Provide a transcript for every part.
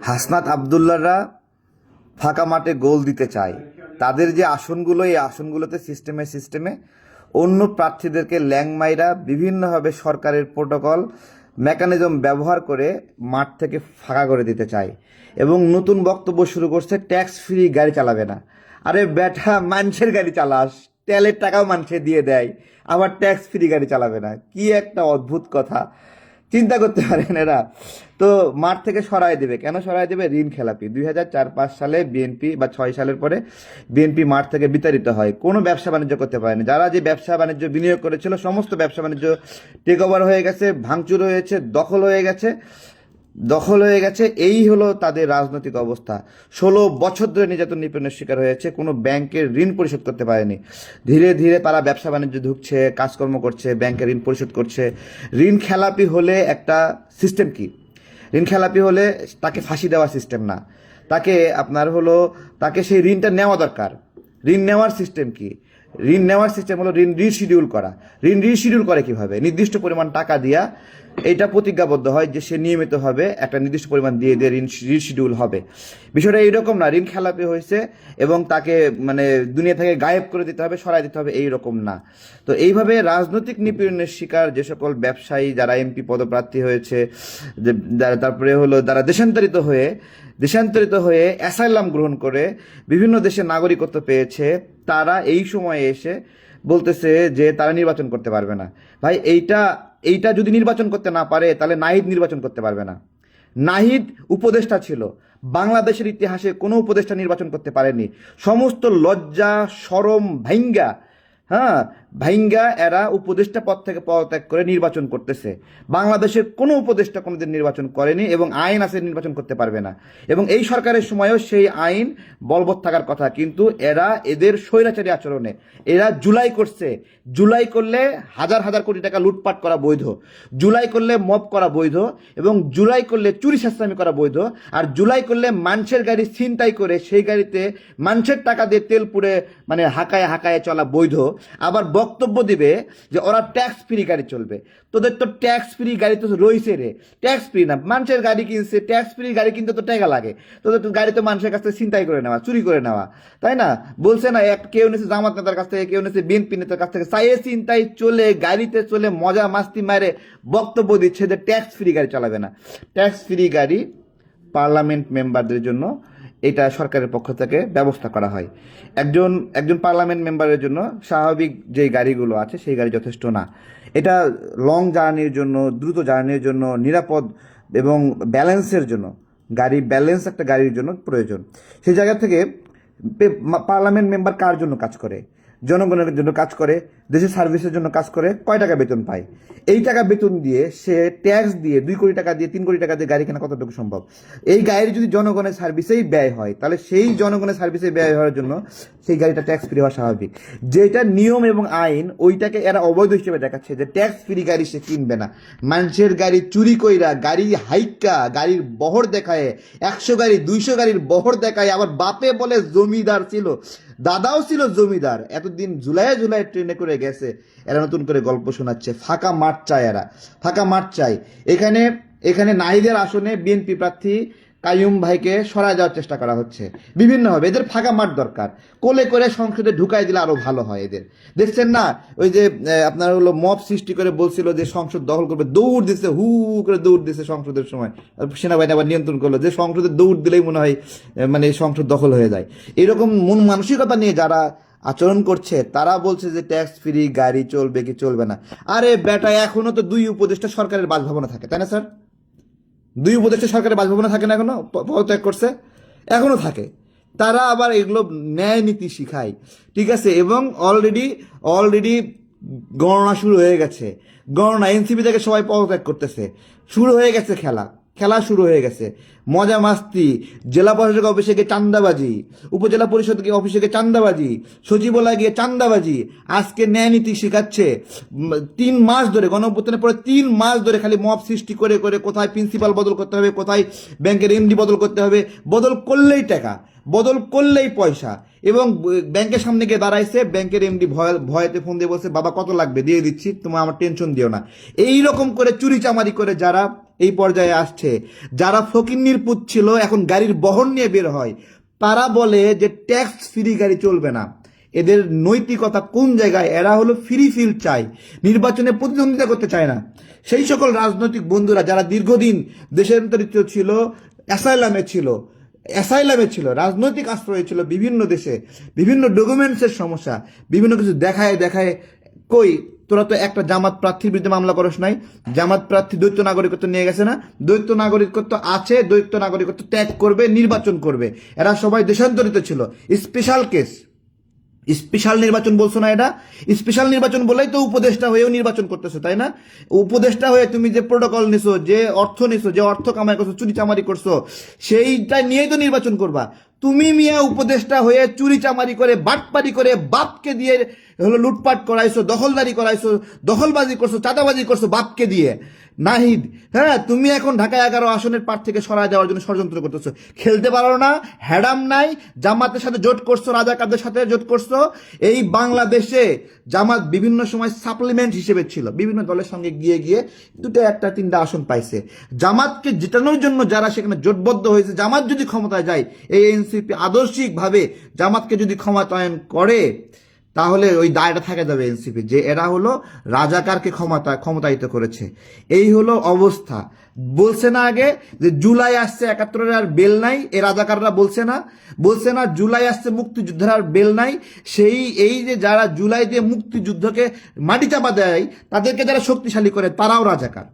হাসনাত আবদুল্লাহরা ফাঁকা মাঠে গোল দিতে চায়। তাদের যে আসনগুলো, এই আসনগুলোতে সিস্টেমে অন্য প্রার্থীদেরকে ল্যাংমাইরা বিভিন্নভাবে সরকারের প্রোটোকল মেকানিজম ব্যবহার করে মাঠ থেকে ফাঁকা করে দিতে চায় এবং নতুন বক্তব্য শুরু করছে, ট্যাক্স ফ্রি গাড়ি চালাবে না। আরে ব্যাটা, মানুষের গাড়ি চালাস, তেলের টাকাও মানুষে দিয়ে দেয়, আবার ট্যাক্স ফ্রি গাড়ি চালাবে না? কি একটা অদ্ভুত কথা! চিন্তা করতে পারেন এরা। তো মাঠ থেকে সরাই দেবে, কেন সরাই দেবে? ঋণ খেলাপি। 2004-5 সালে বিএনপি বা 6 সালের পরে বিএনপি মাঠ থেকে বিতাড়িত হয়, কোনো ব্যবসা বাণিজ্য করতে পারেনি। যারা যে ব্যবসা বাণিজ্য বিনিয়োগ করেছিল, সমস্ত ব্যবসা বাণিজ্য টেক ওভার হয়ে গেছে, ভাঙচুর হয়েছে, দখল হয়ে গেছে। এই হলো তাদের রাজনৈতিক অবস্থা। 16 বছর ধরে নির্যাতন নিপীড়নের শিকার হয়েছে, কোনো ব্যাংকের ঋণ পরিশোধ করতে পারেনি। ধীরে ধীরে তারা ব্যবসা বাণিজ্য ঢুকছে, কাজকর্ম করছে, ব্যাংকের ঋণ পরিশোধ করছে। ঋণ খেলাপি হলে একটা সিস্টেম কি? ঋণ খেলাপি হলে তাকে ফাঁসি দেওয়ার সিস্টেম না, তাকে সেই ঋণটা নেওয়া দরকার। ঋণ নেওয়ার সিস্টেম কি? ঋণ নেওয়ার সিস্টেম হলো ঋণ রিশিডিউল করা। ঋণ রিশিডিউল করে কিভাবে? নির্দিষ্ট পরিমাণ টাকা দিয়া এইটা প্রতিজ্ঞাবদ্ধ হয় যে সে নিয়মিতভাবে একটা নির্দিষ্ট পরিমাণ দিয়ে ঋণ রিশিডিউল হবে। বিষয়টা এইরকম না ঋণ খেলাপি হয়েছে এবং তাকে দুনিয়া থেকে গায়েব করে দিতে হবে, সরাই দিতে হবে, এইরকম না। তো এইভাবে রাজনৈতিক নিপীড়নের শিকার যে সকল ব্যবসায়ী, যারা এমপি পদপ্রার্থী হয়েছে, তারপরে যারা দেশান্তরিত হয়ে অ্যাসাইলাম গ্রহণ করে বিভিন্ন দেশে নাগরিকত্ব পেয়েছে, তারা এই সময়ে এসে বলতেছে যে তারা নির্বাচন করতে পারবে না। ভাই, এইটা যদি নির্বাচন করতে না পারে, তাহলে নাহিদ নির্বাচন করতে পারবে না। নাহিদ উপদেষ্টা ছিল, বাংলাদেশের ইতিহাসে কোনো উপদেষ্টা নির্বাচন করতে পারেনি। সমস্ত লজ্জা শরম ভাইঙ্গা এরা উপদেষ্টা পদ থেকে পদত্যাগ করে নির্বাচন করতেছে। বাংলাদেশের কোনো উপদেষ্টা কোনোদিন নির্বাচন করেনি এবং আইন আছে নির্বাচন করতে পারবে না, এবং এই সরকারের সময়ও সেই আইন বলবৎ থাকার কথা। কিন্তু এদের স্বৈরাচারী আচরণে এরা জুলাই করলে হাজার হাজার কোটি টাকা লুটপাট করা বৈধ, জুলাই করলে মব করা বৈধ, এবং জুলাই করলে চুরি সাস্তামি করা বৈধ, আর জুলাই করলে মানুষের গাড়ি ছিনতাই করে সেই গাড়িতে মানুষের টাকা দিয়ে তেল পুড়ে হাঁকায় চলা বৈধ। আবার বক্তব্য দিবে যে ওরা ট্যাক্স ফ্রি গাড়ি চলবে। তোদের তো ট্যাক্স ফ্রি গাড়ি তো রয়েছে রে, ট্যাক্স ফ্রি না, মানুষের গাড়ি কিনছে, ট্যাক্স ফ্রি গাড়ি কিনতে তো টাকা লাগে। তোদের তো গাড়ি তো মানুষের কাছ থেকে ছিনতাই করে নেওয়া, চুরি করে নেওয়া, তাই না? বলছে না, কেউ নিয়েছে জামাত নেতার কাছ থেকে, কেউ নিয়েছে বিএনপি নেতার কাছ থেকে, চাইয়ে চিন্তাই চলে গাড়িতে চলে মজা মাস্তি মারে বক্তব্য দিচ্ছে যে ট্যাক্স ফ্রি গাড়ি চালাবে না। ট্যাক্স ফ্রি গাড়ি পার্লামেন্ট মেম্বারদের জন্য এটা সরকারের পক্ষ থেকে ব্যবস্থা করা হয়। একজন পার্লামেন্ট মেম্বারের জন্য স্বাভাবিক যে গাড়িগুলো আছে সেই গাড়ি যথেষ্ট না। এটা লং জার্নির জন্য, দ্রুত জার্নির জন্য, নিরাপদ এবং ব্যালেন্সের জন্য, একটা গাড়ির জন্য প্রয়োজন। সেই জায়গা থেকে পার্লামেন্ট মেম্বার কার জন্য কাজ করে? জনগণের জন্য কাজ করে, দেশের সার্ভিসের জন্য কাজ করে। কয় টাকা বেতন পায়? এই টাকা বেতন দিয়ে সে ট্যাক্স দিয়ে 2 কোটি টাকা দিয়ে 3 কোটি টাকা দিয়ে গাড়ি কেনা কতটুকু সম্ভব? এই গাড়ির যদি জনগণের সার্ভিসেই ব্যয় হয়, তাহলে সেই জনগণের সার্ভিসে ব্যয় হওয়ার জন্য সেই গাড়িটা ট্যাক্স ফ্রি হওয়া স্বাভাবিক। যেটা নিয়ম এবং আইন, ওইটাকে এরা অবৈধ হিসেবে দেখাচ্ছে যে ট্যাক্স ফ্রি গাড়ি সে কিনবে না। মানুষের গাড়ি চুরি কইরা, গাড়ি হাইকা, গাড়ির বহর দেখায়, 100 গাড়ি 200 গাড়ির বহর দেখায়, আবার বাপে বলে জমিদার ছিল, দাদাও ছিল জমিদার, এতদিন জুলাই ট্রেনে করে গেছে। এরা নতুন করে গল্প শোনাচ্ছে। ফাঁকা মাঠ চায় এরা, ফাঁকা মাঠ চায়। এখানে নাহিদের আসনে বিএনপি প্রার্থী কাইয়ুম ভাইকে সরায় যাওয়ার চেষ্টা করা হচ্ছে বিভিন্নভাবে। এদের ফাঁকা মাঠ দরকার, কোলে করে সংসদে ঢুকাই দিলে আরো ভালো হয়। এদের দেখছেন না, ওই যে আপনার মব সৃষ্টি করে বলছিল যে সংসদ দখল করবে, দৌড় দিচ্ছে, হু করে দৌড় দিচ্ছে সংসদের সময়। সেনাবাহিনী আবার নিয়ন্ত্রণ করলো যে সংসদে দৌড় দিলেই মনে হয় সংসদ দখল হয়ে যায়। এরকম মন মানসিকতা নিয়ে যারা আচরণ করছে, তারা বলছে যে ট্যাক্স ফ্রি গাড়ি চলবে কি চলবে না। আরে বেটা, এখনো তো 2 উপদেষ্টা সরকারের বাসভবনে থাকে, তাই না স্যার? 2 উপদেষ্টা সরকারের বাসভবনে থাকে না, এখনো পদত্যাগ করছে, এখনো থাকে। তারা আবার এগুলো ন্যায় নীতি শিখায়, ঠিক আছে? এবং অলরেডি গণনা শুরু হয়ে গেছে। এনসিপি থেকে সবাই পদত্যাগ করতেছে, শুরু হয়ে গেছে খেলা শুরু হয়ে গেছে। মজা মাস্তি, জেলা প্রশাসক অফিসে গিয়ে চান্দাবাজি, উপজেলা পরিষদ অফিসে গিয়ে চান্দাবাজি, সচিবালয় গিয়ে চান্দাবাজি। আজকে ন্যায় নীতি শিখাচ্ছে। 3 মাস ধরে, গণঅভ্যুত্থানের পরে 3 মাস ধরে খালি মব সৃষ্টি করে কোথায় প্রিন্সিপাল বদল করতে হবে, কোথায় ব্যাংকের এমডি বদল করতে হবে। বদল করলেই টাকা, বদল করলেই পয়সা। এবং ব্যাংকের সামনে গিয়ে দাঁড়াইছে, ব্যাংকের এমডি ভয়েতে ফোন দিয়ে বলছে, বাবা কত লাগবে, দিয়ে দিচ্ছি, তোমার আমার টেনশন দিও না। এইরকম করে চুরি চামারি করে যারা এই পর্যায়ে আসছে। যারা ফকিন্নির পুত ছিল এখন গাড়ির বহর নিয়ে বের হয়, তারা বলে যে ট্যাক্স ফ্রি গাড়ি চলবে না। এদের নৈতিকতা কোন জায়গায়? এরা হলো ফ্রি ফিল্ড চায়, নির্বাচনে প্রতিদ্বন্দ্বিতা করতে চায় না। সেই সকল রাজনৈতিক বন্ধুরা যারা দীর্ঘদিন দেশান্তরিত ছিল, অ্যাসাইলামে ছিল, রাজনৈতিক আশ্রয়ে ছিল বিভিন্ন দেশে, বিভিন্ন ডকুমেন্টসের সমস্যা, বিভিন্ন কিছু দেখায় দেখায়, কই তোরা তো একটা জামাত প্রার্থীর বিরুদ্ধে মামলা করস নাই? জামাত প্রার্থী দ্বৈত নাগরিকত্ব নিয়ে গেছে না? দ্বৈত নাগরিকত্ব আছে, দ্বৈত নাগরিকত্ব ত্যাগ করবে, নির্বাচন করবে। এরা সবাই দেশান্তরিত ছিল, স্পেশাল কেস। স্পেশাল নির্বাচন বলছো না? এটা স্পেশাল নির্বাচন বলেই তো উপদেষ্টা হয়েও নির্বাচন করতেছো, তাই না? উপদেষ্টা হয়ে তুমি যে প্রোটোকল নিছো, যে অর্থ নিছো, যে অর্থ কামাই করছো, চুরি চামারি করছো, সেইটা নিয়েই তো নির্বাচন করবা। তুমি মিয়া উপদেষ্টা হয়ে চুরি চামারি করে, বাটপারি করে, বাপকে দিয়ে হলো লুটপাট করাইছো, দখলদারি করাইছো, দখলবাজি করছো, চাঁদাবাজি করছো বাপকে দিয়ে। নাহিদ, হ্যাঁ, তুমি এখন ঢাকা 11 আসনের পার থেকে সরা যাওয়ার জন্য ষড়যন্ত্র করতেছো। খেলতে পারো না, হ্যাডাম নাই, জামাতের সাথে জোট করছো, রাজাকারদের সাথে জোট করছো। এই বাংলাদেশে জামাত বিভিন্ন সময় সাপ্লিমেন্ট হিসেবে ছিল, বিভিন্ন দলের সঙ্গে গিয়ে গিয়ে দুটো একটা তিনটা আসন পাইছে। জামাতকে জেতানোর জন্য যারা সেখানে জোটবদ্ধ হয়েছে, জামাত যদি ক্ষমতায় যায়, এই এনসিপি আদর্শিকভাবে জামাতকে যদি ক্ষমতায়ন করে, তাহলে ওই দায়টা থাকে যাবে এনসিপি, যে এরা হলো রাজাকারকে ক্ষমতায়িত করেছে। এই হলো অবস্থা। বলছে না আগে যে জুলাই আসছে 71-এর আর বেল নাই? এই রাজাকাররা বলছে না জুলাই আসছে মুক্তিযুদ্ধের আর বেল নাই? এই যে যারা জুলাই দিয়ে মুক্তিযুদ্ধকে মাটি চাপা দেয়, তাদেরকে যারা শক্তিশালী করে, তারাও রাজাকার।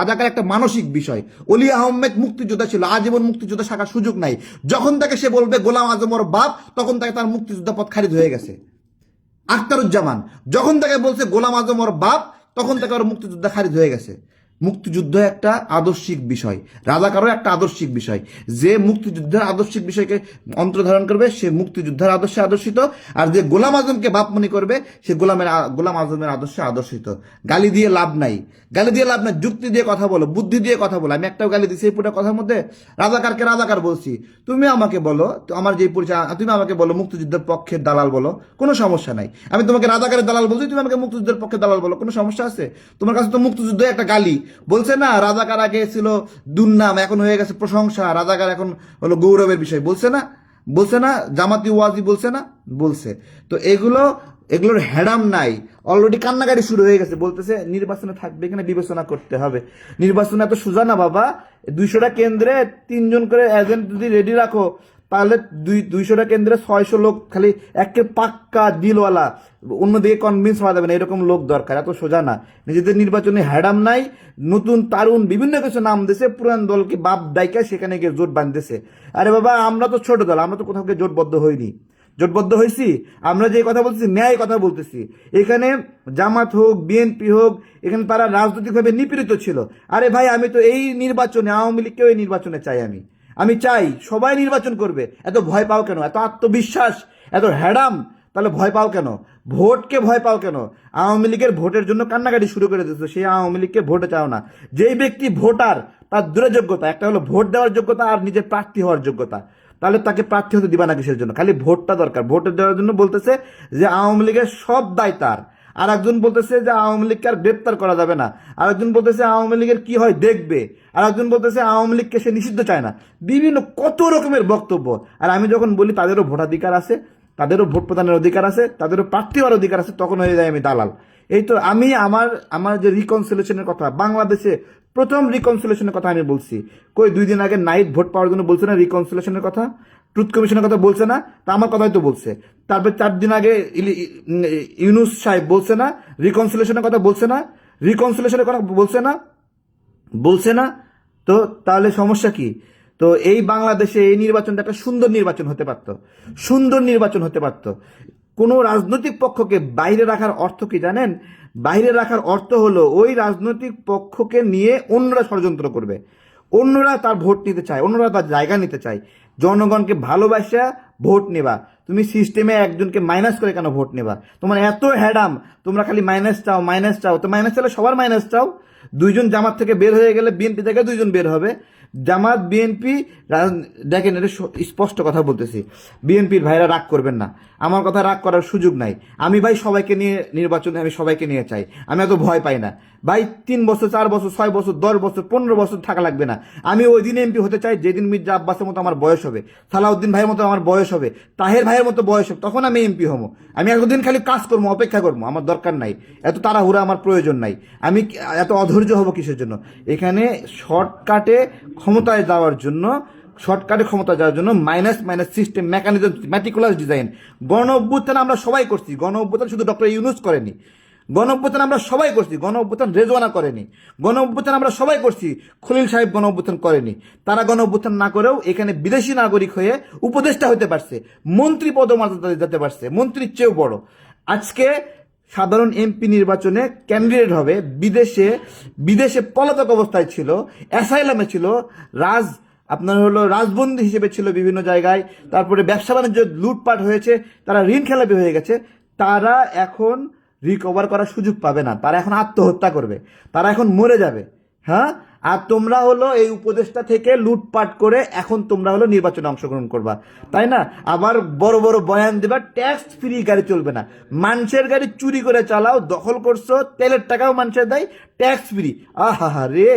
রাজাকার একটা মানসিক বিষয়। অলি আহমেদ মুক্তিযোদ্ধা ছিল, আজীবন মুক্তিযোদ্ধা শাখার সুযোগ নাই। যখন তাকে সে বলবে গোলাম আজম ওর বাপ, তখন তাকে তার মুক্তিযোদ্ধা পদ খারিজ হয়ে গেছে। আখতারুজ্জামান যখন তাকে বলছে গোলাম আজম ওর বাপ, তখন তাকে ওর মুক্তিযোদ্ধা খারিজ হয়ে গেছে। মুক্তিযুদ্ধ একটা আদর্শিক বিষয়, রাজাকারও একটা আদর্শিক বিষয়। যে মুক্তিযুদ্ধের আদর্শিক বিষয়কে অন্তর্ধারণ করবে, সে মুক্তিযুদ্ধের আদর্শে আদর্শিত। আর যে গোলাম আজমকে বাপ মনে করবে, সে গোলাম আজমের আদর্শে আদর্শিত। গালি দিয়ে লাভ নাই, যুক্তি দিয়ে কথা বলো, বুদ্ধি দিয়ে কথা বলো। আমি একটাও গালি দিচ্ছি এই পুরো কথার মধ্যে? রাজাকারকে রাজাকার বলছি। তুমি আমাকে বলো, আমার যে পরিচয়, তুমি আমাকে বলো মুক্তিযুদ্ধের পক্ষের দালাল বলো, কোনো সমস্যা নাই। আমি তোমাকে রাজাকারের দালাল বলছি, তুমি আমাকে মুক্তিযুদ্ধের পক্ষে দালাল বলো, কোনো সমস্যা আছে? তোমার কাছে তো মুক্তিযুদ্ধ একটা গালি। বলছে না রাজাকার আগে ছিল দুর্নাম, এখন হয়ে গেছে প্রশংসা, রাজাকার এখন হলো গৌরবের বিষয়। বলছে না জামাতি ওয়াজি বলছে। তো এগুলোর হ্যাডাম নাই। অলরেডি কান্নাকাটি শুরু হয়ে গেছে, বলতেছে নির্বাচনে থাকবে, এখানে বিবেচনা করতে হবে। নির্বাচন এত সোজা না বাবা। 200টা কেন্দ্রে 3 জন করে এজেন্ট যদি রেডি রাখো, তাহলে 200টা কেন্দ্রে 600 লোক খালি একে পাক্কা দিলওয়ালা, অন্যদিকে কনভিন্স হওয়া যাবে না, এরকম লোক দরকার। এত সোজা না। নিজেদের নির্বাচনে হ্যাডাম নাই, নতুন তারুণ বিভিন্ন কিছু নাম দিয়েছে, পুরান দলকে বাপ ডাইকা সেখানে গিয়ে জোট বাঁধতেছে। আরে বাবা, আমরা তো ছোট দল, আমরা তো কোথাও গিয়ে জোটবদ্ধ হয়েছি। আমরা যে কথা বলতেছি ন্যায় কথা বলতেছি। এখানে জামাত হোক, বিএনপি হোক, এখানে তারা রাজনৈতিকভাবে নিপীড়িত ছিল। আরে ভাই, আমি তো এই নির্বাচনে আওয়ামী লীগকেও এই নির্বাচনে চাই। আমি চাই সবাই নির্বাচন করবে। এত ভয় পাও কেন? এত আত্মবিশ্বাস, এত হ্যাডাম, তাহলে ভয় পাও কেন? ভোটকে ভয় পাও কেন? আওয়ামী লীগের ভোটের জন্য কান্নাকাটি শুরু করে দিয়েছো, সেই আওয়ামী লীগকে ভোটে চাও না। যেই ব্যক্তি ভোটার, তার দুটো যোগ্যতা, একটা হলো ভোট দেওয়ার যোগ্যতা আর নিজের প্রার্থী হওয়ার যোগ্যতা। তাহলে তাকে প্রার্থী হতে দিবা না কিসের জন্য? খালি ভোটটা দরকার। ভোট দেওয়ার জন্য বলতেছে যে আওয়ামী লীগের সব দায় তার। আর একজন বলতেছে যে আওয়ামী লীগকে আর গ্রেপ্তার করা যাবে না। আর একজন বলতেছে আওয়ামী লীগের কি হয় দেখবে। আর একজন বলতেছে আওয়ামী লীগকে সে নিষিদ্ধ চায় না। বিভিন্ন কত রকমের বক্তব্য। আর আমি যখন বলি তাদেরও ভোটাধিকার আছে, তাদেরও ভোট প্রদানের অধিকার আছে, তাদেরও প্রার্থী হওয়ার অধিকার আছে, তখন হয়ে যায় আমি দালাল। এই তো আমি আমার যে রিকনসিলেশনের কথা, বাংলাদেশে প্রথম রিকনসিলেশনের কথা আমি বলছি। 2 দিন আগে নাইট ভোট পাওয়ার জন্য বলছে না রিকনসিলেশনের কথা, ট্রুথ কমিশনের কথা বলছে না? তা আমার কথাই তো বলছে। তারপর 4 দিন আগে ইউনুস সাহেব বলছে না রিকনসিলেশনের কথা, রিকনসিলেশনের কথা বলছে না? তো তাহলে সমস্যা কি? তো এই বাংলাদেশে এই নির্বাচনটা একটা সুন্দর নির্বাচন হতে পারত। কোনো রাজনৈতিক পক্ষকে বাইরে রাখার অর্থ কি জানেন? বাইরে রাখার অর্থ হলো ওই রাজনৈতিক পক্ষকে নিয়ে অন্যরা ষড়যন্ত্র করবে, অন্যরা তার ভোট নিতে চায়, অন্যরা তার জায়গা নিতে চায়। জনগণকে ভালোবাসা ভোট নেবা। তুমি সিস্টেমে একজনকে মাইনাস করে কেন ভোট নেবা? তোমার এত হ্যাডাম, তোমরা খালি মাইনাস চাও। তো মাইনাস চাইলে সবার মাইনাস চাও। দুইজন জামাত থেকে বের হয়ে গেলে বিএনপি থেকে দুইজন বের হবে। জামাত বিএনপি, দেখেন এটা স্পষ্ট কথা বলতেছি, বিএনপির ভাইরা রাগ করবেন না, আমার কথা রাগ করার সুযোগ নাই। আমি ভাই সবাইকে নিয়ে নির্বাচনে, আমি সবাইকে নিয়ে চাই, আমি এত ভয় পাই না ভাই। 3 বছর 4 বছর 6 বছর 10 বছর 15 বছর থাকা লাগবে না। আমি ওই দিন এমপি হতে চাই যেদিন মির্জা আব্বাসের মতো আমার বয়স হবে, সালাউদ্দিন ভাইয়ের মতো আমার বয়স হবে, তাহের ভাইয়ের মতো বয়স হবে, তখন আমি এমপি হবো। আমি এতদিন খালি কাজ করবো, অপেক্ষা করবো, আমার দরকার নাই এত তাড়াহুড়া, আমার প্রয়োজন নাই। আমি এত অধৈর্য হব কিসের জন্য? এখানে শর্টকাটে ক্ষমতায় যাওয়ার জন্য, minus minus system, mechanism, meticulous design. গণ অভ্যুত্থান আমরা সবাই করছি, গণ অভ্যুত্থান শুধু ডক্টর ইউনূস করেনি, গণ অভ্যুত্থান আমরা সবাই করছি, গণ অভ্যুত্থান রেজওয়ানা করেনি, গণ অভ্যুত্থান আমরা সবাই করছি, খলিল সাহেব গণ অভ্যুত্থান করেনি। তারা গণ অভ্যুত্থান না করেও এখানে বিদেশি নাগরিক হয়ে উপদেষ্টা হতে পারছে, মন্ত্রী পদমর্যাদা যেতে পারছে, মন্ত্রীর চেয়েও বড়। আজকে সাধারণ এমপি নির্বাচনে ক্যান্ডিডেট হবে, বিদেশে পলাতক অবস্থায় ছিল, অ্যাসাইলামে ছিল, আপনার হলো রাজবন্দী হিসেবে ছিল বিভিন্ন জায়গায়, তারপরে ব্যবসা বাণিজ্য লুটপাট হয়েছে, তারা ঋণ খেলাপি হয়ে গেছে, তারা এখন রিকভার করার সুযোগ পাবে না, তারা এখন আত্মহত্যা করবে, তারা এখন মরে যাবে। হ্যাঁ, আর তোমরা হলো এই উপদেষ্টা থেকে লুটপাট করে এখন তোমরা হলো নির্বাচনে অংশগ্রহণ করবা, তাই না? আবার বড় বড় বয়ান দেবা, ট্যাক্স ফ্রি গাড়ি চলবে না, মানুষের গাড়ি চুরি করে চালাও, দখল করছো, তেলের টাকাও মানুষের দেয়, ট্যাক্স ফ্রি। আহা রে।